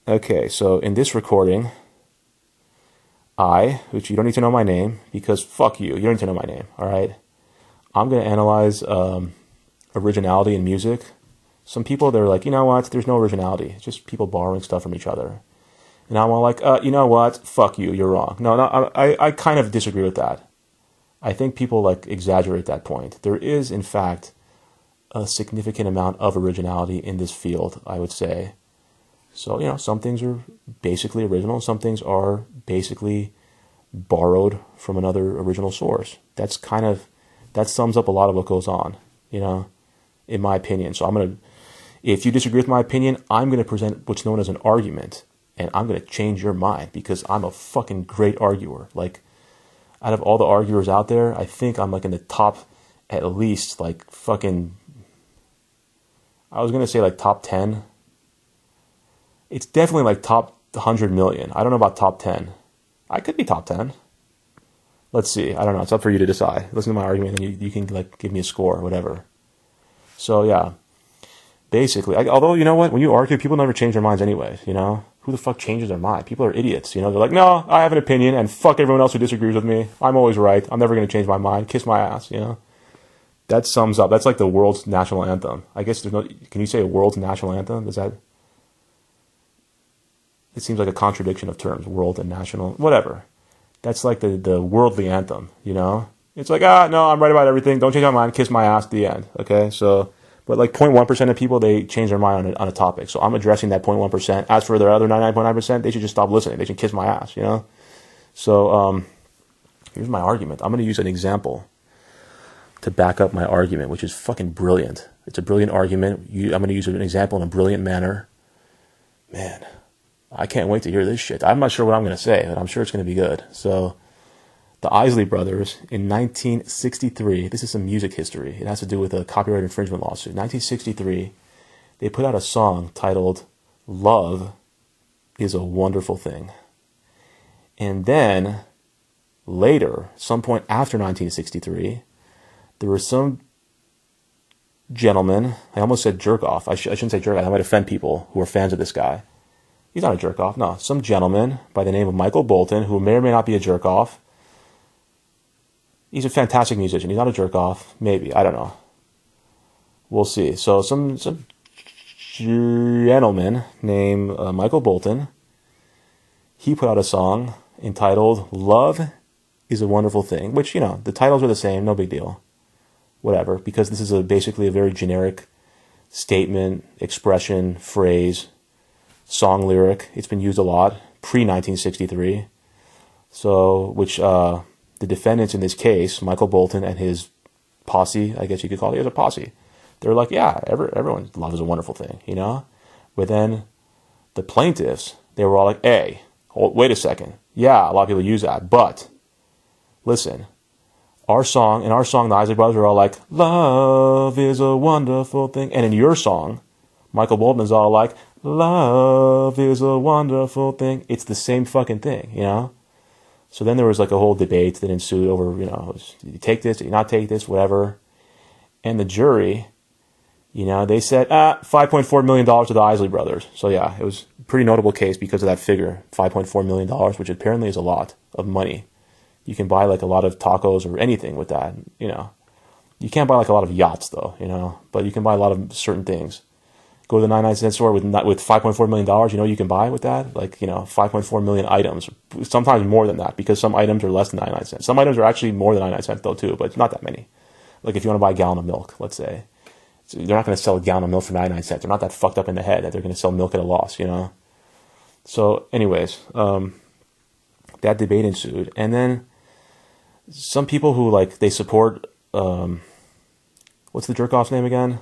Okay, so in this recording, which you don't need to know my name, because fuck you, you don't need to know my name, alright? I'm going to analyze originality in music. Some people, they're like, you know what, there's no originality. It's just people borrowing stuff from each other. And I'm all like, you know what, fuck you, you're wrong. No, I kind of disagree with that. I think people like exaggerate that point. There is, in fact, a significant amount of originality in this field, I would say. So, some things are basically original, some things are basically borrowed from another original source. That sums up a lot of what goes on, in my opinion. So if you disagree with my opinion, I'm going to present what's known as an argument, and I'm going to change your mind because I'm a fucking great arguer. Like, out of all the arguers out there, I think I'm like in the top, at least like fucking, I was going to say like top 10. It's definitely like top 100 million. I don't know about top 10. I could be top 10. Let's see. I don't know. It's up for you to decide. Listen to my argument and you can like give me a score or whatever. So yeah, basically, although you know what, when you argue, people never change their minds anyways, Who the fuck changes their mind? People are idiots, They're like, no, I have an opinion and fuck everyone else who disagrees with me. I'm always right. I'm never going to change my mind. Kiss my ass, That sums up. That's like the world's national anthem. I guess can you say a world's national anthem? It seems like a contradiction of terms, world and national, whatever. That's like the worldly anthem, It's like, no, I'm right about everything. Don't change my mind. Kiss my ass at the end. Okay. So, but like 0.1% of people, they change their mind on a topic. So I'm addressing that 0.1%. As for their other 99.9%, they should just stop listening. They should kiss my ass, So, here's my argument. I'm going to use an example to back up my argument, which is fucking brilliant. It's a brilliant argument. I'm going to use an example in a brilliant manner. Man, I can't wait to hear this shit. I'm not sure what I'm going to say, but I'm sure it's going to be good. So, the Isley brothers in 1963, this is some music history. It has to do with a copyright infringement lawsuit. 1963, they put out a song titled Love is a Wonderful Thing. And then, later, some point after 1963, there was some gentleman, I almost said jerk off. I shouldn't say jerk off. I might offend people who are fans of this guy. He's not a jerk off. No, some gentleman by the name of Michael Bolton, who may or may not be a jerk off. He's a fantastic musician. He's not a jerk off. Maybe. I don't know. We'll see. So some gentleman named Michael Bolton, he put out a song entitled Love is a Wonderful Thing, which, the titles are the same. No big deal. Whatever. Because this is basically a very generic statement, expression, phrase, song lyric. It's been used a lot pre-1963. So, which the defendants in this case, Michael Bolton and his posse, I guess you could call it, he has a posse. They're like, yeah, everyone's love is a wonderful thing, But then the plaintiffs, they were all like, hey, wait a second. Yeah, a lot of people use that, but listen, in our song, the Isley Brothers are all like, love is a wonderful thing. And in your song, Michael Bolton is all like, love is a wonderful thing. It's the same fucking thing, So then there was like a whole debate that ensued over, did you take this, did you not take this, whatever. And the jury, they said, $5.4 million to the Isley brothers. So yeah, it was a pretty notable case because of that figure, $5.4 million, which apparently is a lot of money. You can buy like a lot of tacos or anything with that, You can't buy like a lot of yachts though, but you can buy a lot of certain things. Go to the 99-cent store with $5.4 million, you can buy with that? Like, 5.4 million items. Sometimes more than that, because some items are less than 99 cents. Some items are actually more than 99 cents, though, too, but it's not that many. Like, if you want to buy a gallon of milk, let's say. So they're not going to sell a gallon of milk for 99 cents. They're not that fucked up in the head that they're going to sell milk at a loss, So, anyways, that debate ensued. And then some people who, like, they support, what's the jerk-off's name again?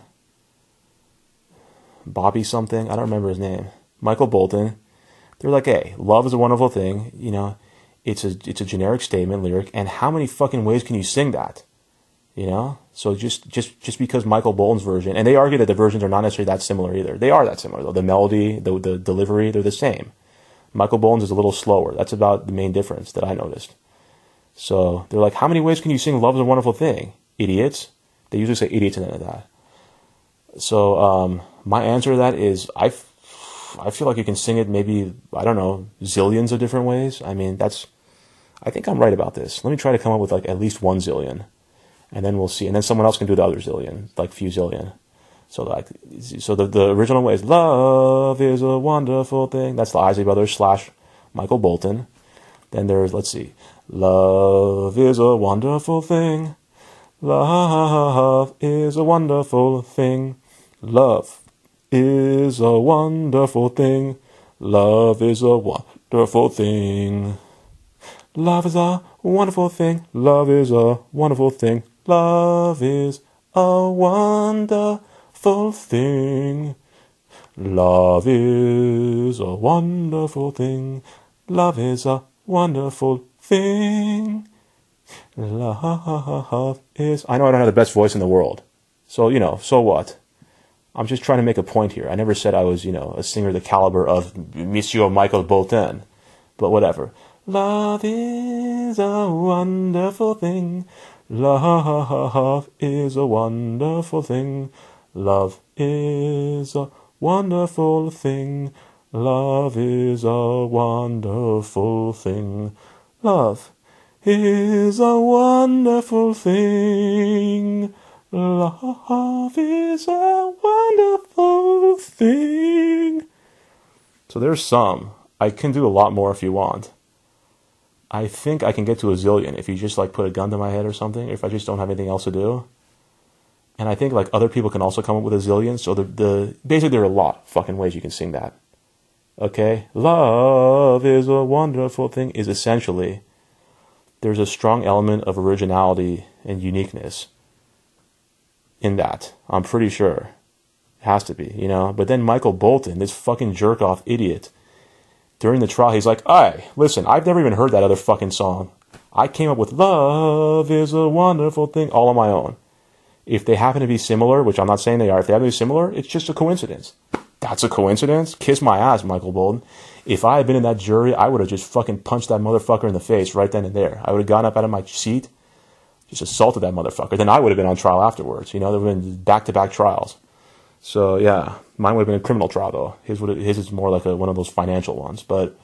Bobby something, I don't remember his name. Michael Bolton. They're like, hey, love is a wonderful thing. It's a generic statement, lyric, and how many fucking ways can you sing that? So just because Michael Bolton's version, and they argue that the versions are not necessarily that similar either. They are that similar though. The melody, the delivery, they're the same. Michael Bolton's is a little slower. That's about the main difference that I noticed. So they're like, how many ways can you sing love is a wonderful thing? Idiots. They usually say idiots in the end of that. So my answer to that is I feel like you can sing it maybe, I don't know, zillions of different ways. I mean, I think I'm right about this. Let me try to come up with like at least 1 zillion, and then we'll see. And then someone else can do the other zillion, like few zillion. So the original way is love is a wonderful thing. That's the Isley Brothers / Michael Bolton. Then there's, let's see, love is a wonderful thing. Love is a wonderful thing. Love is a wonderful thing. Love is a wonderful thing. Love is a wonderful thing. Love is a wonderful thing. Love is a wonderful thing. Love is a wonderful thing. Love is a wonderful thing. Love is... I know I don't have the best voice in the world. So, so what? I'm just trying to make a point here. I never said I was, a singer the caliber of Monsieur Michael Bolton. But whatever. Love is a wonderful thing. Love is a wonderful thing. Love is a wonderful thing. Love is a wonderful thing. Love is a wonderful thing. Love is a wonderful thing. So there's some. I can do a lot more if you want. I think I can get to a zillion if you just like put a gun to my head or something, if I just don't have anything else to do. And I think like other people can also come up with a zillion. So basically there are a lot of fucking ways you can sing that. Okay? Love is a wonderful thing is essentially, there's a strong element of originality and uniqueness in that. I'm pretty sure. It has to be, But then Michael Bolton, this fucking jerk-off idiot, during the trial, he's like, "Hey, listen, I've never even heard that other fucking song. I came up with love is a wonderful thing all on my own. If they happen to be similar, which I'm not saying they are, if they happen to be similar, it's just a coincidence." That's a coincidence? Kiss my ass, Michael Bolton. If I had been in that jury, I would have just fucking punched that motherfucker in the face right then and there. I would have gotten up out of my seat, just assaulted that motherfucker. Then I would have been on trial afterwards. There would have been back-to-back trials. So, yeah, mine would have been a criminal trial, though. His is more like one of those financial ones. But,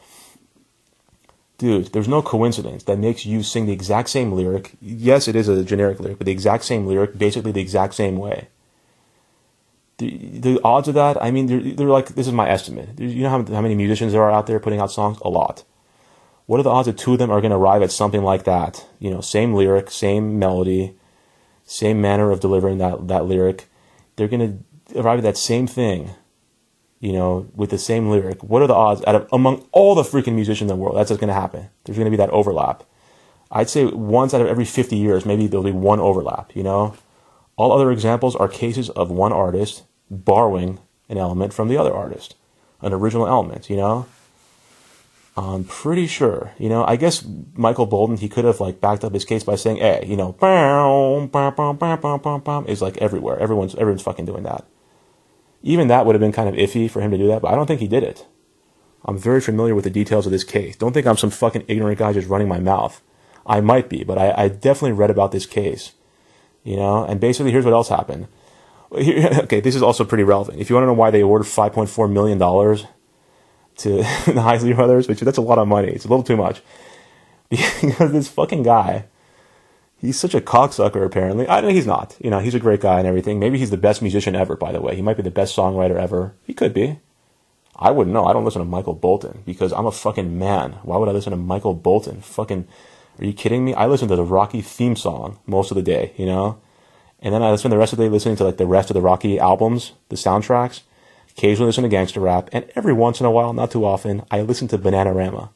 dude, there's no coincidence that makes you sing the exact same lyric. Yes, it is a generic lyric, but the exact same lyric, basically the exact same way. The odds of that, I mean, they're like, this is my estimate. You know how many musicians there are out there putting out songs? A lot. What are the odds that 2 of them are going to arrive at something like that? Same lyric, same melody, same manner of delivering that lyric. They're going to arrive at that same thing, with the same lyric. What are the odds among all the freaking musicians in the world that's going to happen? There's going to be that overlap. I'd say once out of every 50 years, maybe there'll be one overlap, All other examples are cases of one artist borrowing an element from the other artist, an original element, I'm pretty sure, I guess Michael Bolton, he could have like backed up his case by saying, hey, is like everywhere. Everyone's fucking doing that. Even that would have been kind of iffy for him to do that, but I don't think he did it. I'm very familiar with the details of this case. Don't think I'm some fucking ignorant guy just running my mouth. I might be, but I definitely read about this case. And basically here's what else happened. Okay, this is also pretty relevant. If you want to know why they awarded $5.4 million to the Isley Brothers, which that's a lot of money. It's a little too much. Because this fucking guy, he's such a cocksucker apparently. I know he's not. He's a great guy and everything. Maybe he's the best musician ever, by the way. He might be the best songwriter ever. He could be. I wouldn't know. I don't listen to Michael Bolton because I'm a fucking man. Why would I listen to Michael Bolton? Fucking... Are you kidding me? I listen to the Rocky theme song most of the day, And then I spend the rest of the day listening to like the rest of the Rocky albums, the soundtracks. Occasionally listen to gangster rap. And every once in a while, not too often, I listen to Bananarama.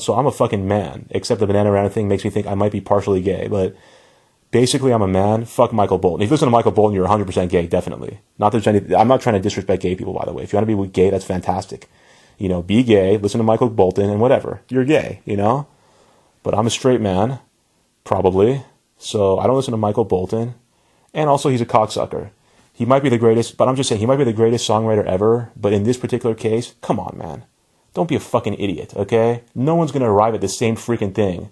So I'm a fucking man. Except the Bananarama thing makes me think I might be partially gay. But basically, I'm a man. Fuck Michael Bolton. If you listen to Michael Bolton, you're 100% gay, definitely. I'm not trying to disrespect gay people, by the way. If you want to be gay, that's fantastic. Be gay, listen to Michael Bolton, and whatever. You're gay, But I'm a straight man, probably, so I don't listen to Michael Bolton. And also, he's a cocksucker. He might be the greatest, but I'm just saying, he might be the greatest songwriter ever, but in this particular case, come on, man. Don't be a fucking idiot, okay? No one's going to arrive at the same freaking thing.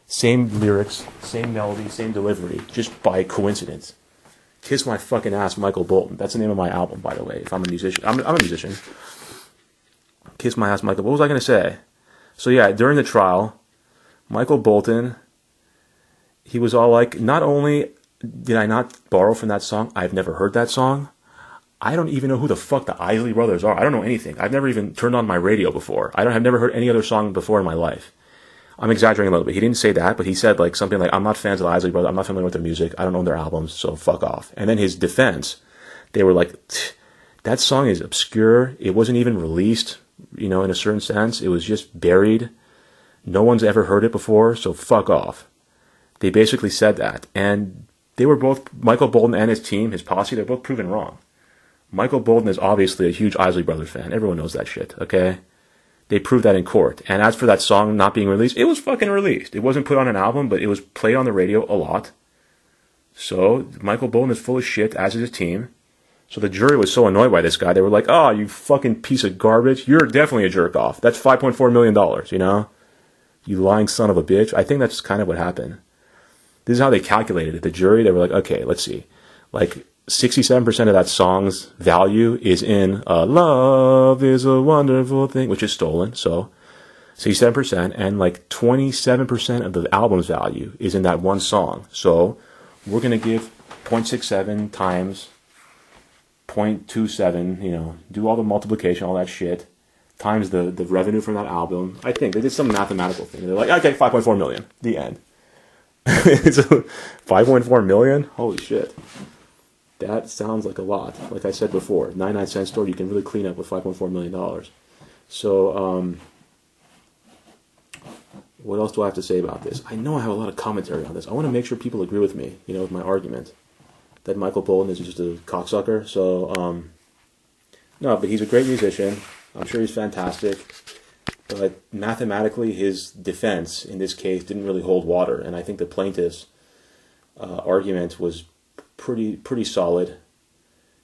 Same lyrics, same melody, same delivery, just by coincidence. Kiss my fucking ass, Michael Bolton. That's the name of my album, by the way, if I'm a musician. I'm a musician. kiss my ass, Michael. What was I going to say? So yeah, during the trial, Michael Bolton, he was all like, not only did I not borrow from that song, I've never heard that song. I don't even know who the fuck the Isley brothers are. I don't know anything. I've never even turned on my radio before. I've never heard any other song before in my life. I'm exaggerating a little bit. He didn't say that, but he said like something like, I'm not fans of the Isley brothers. I'm not familiar with their music. I don't own their albums, so fuck off. And then his defense, they were like, that song is obscure. It wasn't even released, in a certain sense. It was just buried. No one's ever heard it before, so fuck off. They basically said that. And they were both, Michael Bolton and his team, his posse, they're both proven wrong. Michael Bolton is obviously a huge Isley Brothers fan. Everyone knows that shit, okay? They proved that in court. And as for that song not being released, it was fucking released. It wasn't put on an album, but it was played on the radio a lot. So Michael Bolton is full of shit, as is his team. So the jury was so annoyed by this guy, they were like, oh, you fucking piece of garbage. You're definitely a jerk off. That's $5.4 million, You lying son of a bitch. I think that's kind of what happened. This is how they calculated it. The jury, they were like, okay, let's see. Like, 67% of that song's value is in Love is a Wonderful Thing, which is stolen. So 67%, and like 27% of the album's value is in that one song. So we're going to give 0.67 times 0.27, do all the multiplication, all that shit, times the revenue from that album. I think they did some mathematical thing. They're like, okay, 5.4 million, the end. It's 5.4 million? Holy shit. That sounds like a lot. Like I said before, 99-cent store, you can really clean up with $5.4 million. So, what else do I have to say about this? I know I have a lot of commentary on this. I want to make sure people agree with me, with my argument that Michael Bolton is just a cocksucker. So, no, but he's a great musician. I'm sure he's fantastic. But mathematically, his defense in this case didn't really hold water. And I think the plaintiff's argument was pretty solid,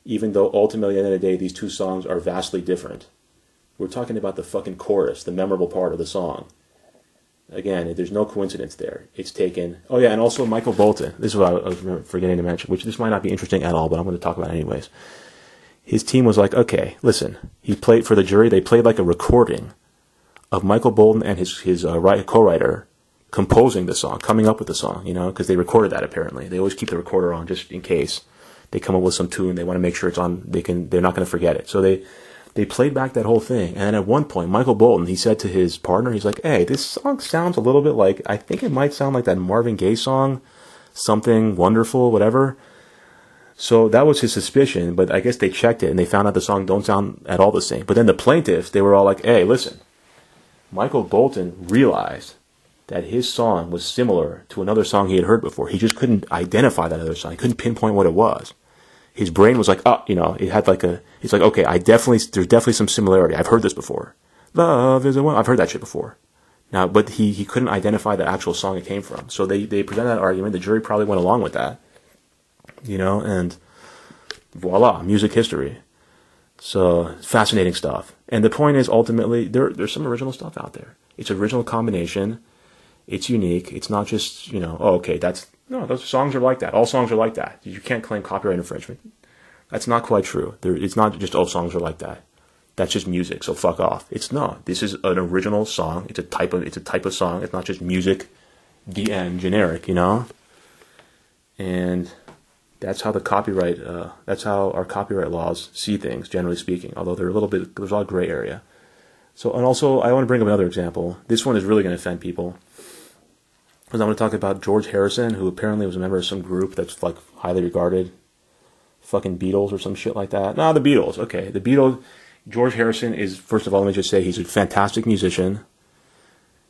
even though ultimately at the end of the day these two songs are vastly different. We're talking about the fucking chorus, the memorable part of the song. Again, there's no coincidence there. It's taken. Oh yeah, and also Michael Bolton. This is what I was forgetting to mention, which this might not be interesting at all, but I'm going to talk about it anyways. His team was like, okay, listen. He played for the jury. They played like a recording of Michael Bolton and his co-writer composing the song, coming up with the song, because they recorded that apparently. They always keep the recorder on just in case they come up with some tune. They want to make sure it's on. They're not going to forget it. So they played back that whole thing. And then at one point, Michael Bolton, he said to his partner, he's like, hey, this song sounds a little bit like, I think it might sound like that Marvin Gaye song, Something Wonderful, whatever. So that was his suspicion, but I guess they checked it and they found out the song don't sound at all the same. But then the plaintiffs, they were all like, hey, listen, Michael Bolton realized that his song was similar to another song he had heard before. He just couldn't identify that other song. He couldn't pinpoint what it was. His brain was like, it had like he's like, okay, there's definitely some similarity. I've heard this before. Love is a one. I've heard that shit before. Now, but he couldn't identify the actual song it came from. So they presented that argument. The jury probably went along with that, and voila, music history. So fascinating stuff. And the point is, ultimately, there's some original stuff out there. It's original combination. It's unique. It's not just, those songs are like that. All songs are like that. You can't claim copyright infringement. That's not quite true. It's not just all songs are like that. That's just music, so fuck off. This is an original song. It's a type of song. It's not just music, the end, generic, And that's how that's how our copyright laws see things, generally speaking, although there's a lot of gray area. So, and also, I want to bring up another example. This one is really going to offend people. Because I'm going to talk about George Harrison, who apparently was a member of some group that's like highly regarded. Fucking Beatles or some shit like that. No, the Beatles. Okay, the Beatles. George Harrison is, first of all, let me just say, he's a fantastic musician.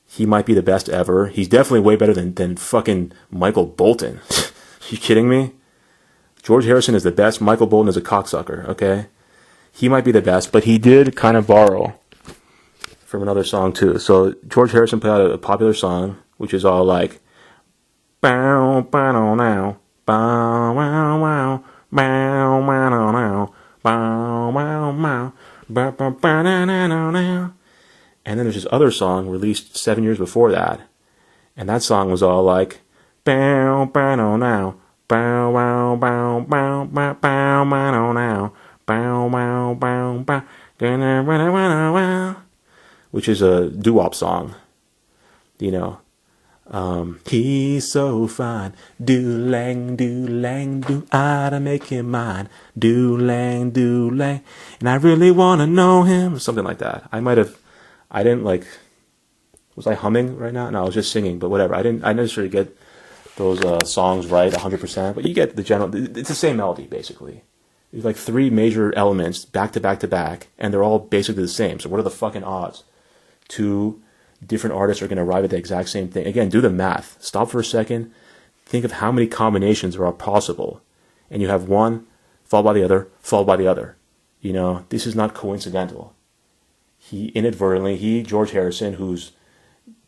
He might be the best ever. He's definitely way better than fucking Michael Bolton. You kidding me? George Harrison is the best. Michael Bolton is a cocksucker, okay? He might be the best, but he did kind of borrow from another song too. So George Harrison put out a popular song, which is all like, bow, bow, now, bow, wow, wow, bow, wow, now, bow, wow, wow, bow, bow, bow, na, na, na, na. And then there's this other song released 7 years before that, and that song was all like, bow, bow, now, bow, wow, bow, bow, bow, bow, bow, now, bow, wow, bow, bow, bow, bow. which is a doo-wop song. You know, he's so fine, do-lang, do, I to make him mine, do-lang, and I really want to know him, something like that. I didn't like, was I humming right now? No, I was just singing, but whatever. I didn't necessarily get those songs right 100%, but you get the general, it's the same melody, basically. There's like 3 major elements, back to back to back, and they're all basically the same, so what are the fucking odds? 2 different artists are going to arrive at the exact same thing. Again, do the math. Stop for a second. Think of how many combinations are possible. And you have one, followed by the other, followed by the other. You know, this is not coincidental. George Harrison, who's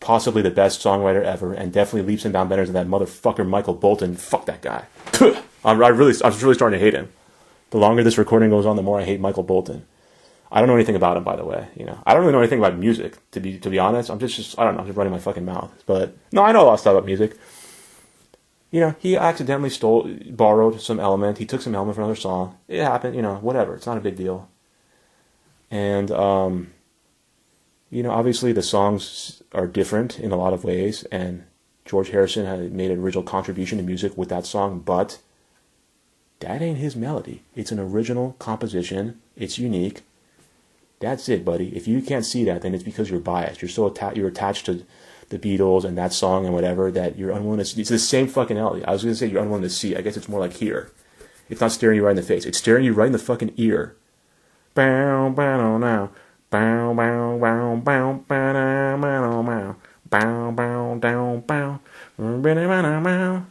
possibly the best songwriter ever, and definitely leaps and bounds better than that motherfucker Michael Bolton. Fuck that guy. I was really starting to hate him. The longer this recording goes on, the more I hate Michael Bolton. I don't know anything about him, by the way. You know, I don't really know anything about music, to be honest. I'm just I don't know. I'm just running my fucking mouth. But no, I know a lot of stuff about music. You know, he accidentally borrowed some element. He took some element from another song. It happened. You know, whatever. It's not a big deal. And you know, obviously the songs are different in a lot of ways. And George Harrison had made an original contribution to music with that song, but that ain't his melody. It's an original composition. It's unique. That's it, buddy. If you can't see that, then it's because you're biased. You're so you're attached to the Beatles and that song and whatever that you're unwilling to see. It's the same fucking melody. I was going to say you're unwilling to see. I guess it's more like here. It's not staring you right in the face. It's staring you right in the fucking ear. Bow, bow, now. Bow, bow, bow, bow, bow, bow, bow, bow, bow, down, bow, bow,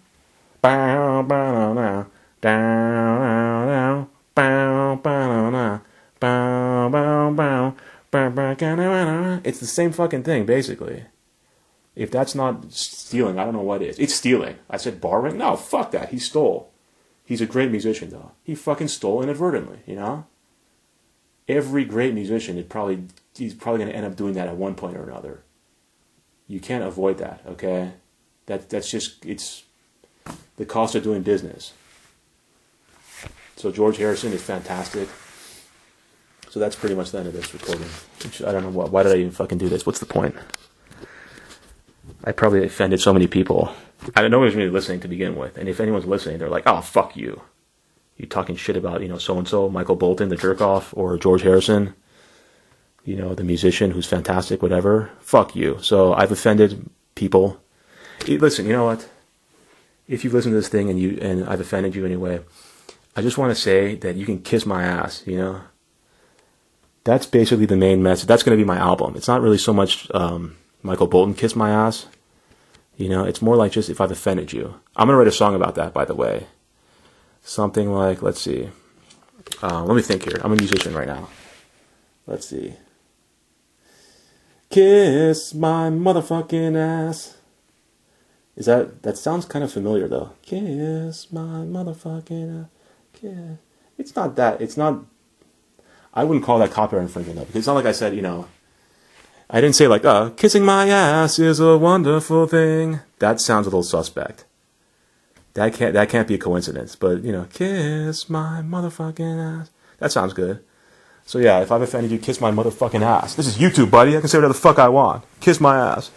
bow, bow, now. Down, down, bow, bow, now. Bow, bow, bow, bow, bow. It's the same fucking thing, basically. If that's not stealing, I don't know what is. It's stealing. I said borrowing? No, fuck that. He stole. He's a great musician, though. He fucking stole inadvertently, you know? Every great musician, he's probably going to end up doing that at one point or another. You can't avoid that, okay? That's just, it's the cost of doing business. So George Harrison is fantastic. So that's pretty much the end of this recording. I don't know why did I even fucking do this? What's the point? I probably offended so many people. I don't know who's really listening to begin with. And if anyone's listening, they're like, oh, fuck you. You talking shit about, you know, so-and-so, Michael Bolton, the jerk-off, or George Harrison, you know, the musician who's fantastic, whatever. Fuck you. So I've offended people. Listen, you know what? If you've listened to this thing and I've offended you anyway, I just want to say that you can kiss my ass, you know? That's basically the main message. That's going to be my album. It's not really so much Michael Bolton, Kiss My Ass. You know, it's more like just if I've offended you. I'm going to write a song about that, by the way. Something like, let's see. Let me think here. I'm a musician right now. Let's see. Kiss my motherfucking ass. That sounds kind of familiar, though. Kiss my motherfucking ass. Kiss. It's not, I wouldn't call that copyright infringement, though, because it's not like I said, you know, I didn't say like, kissing my ass is a wonderful thing. That sounds a little suspect. That can't be a coincidence, but, you know, kiss my motherfucking ass. That sounds good. So yeah, if I've offended you, kiss my motherfucking ass. This is YouTube, buddy. I can say whatever the fuck I want. Kiss my ass.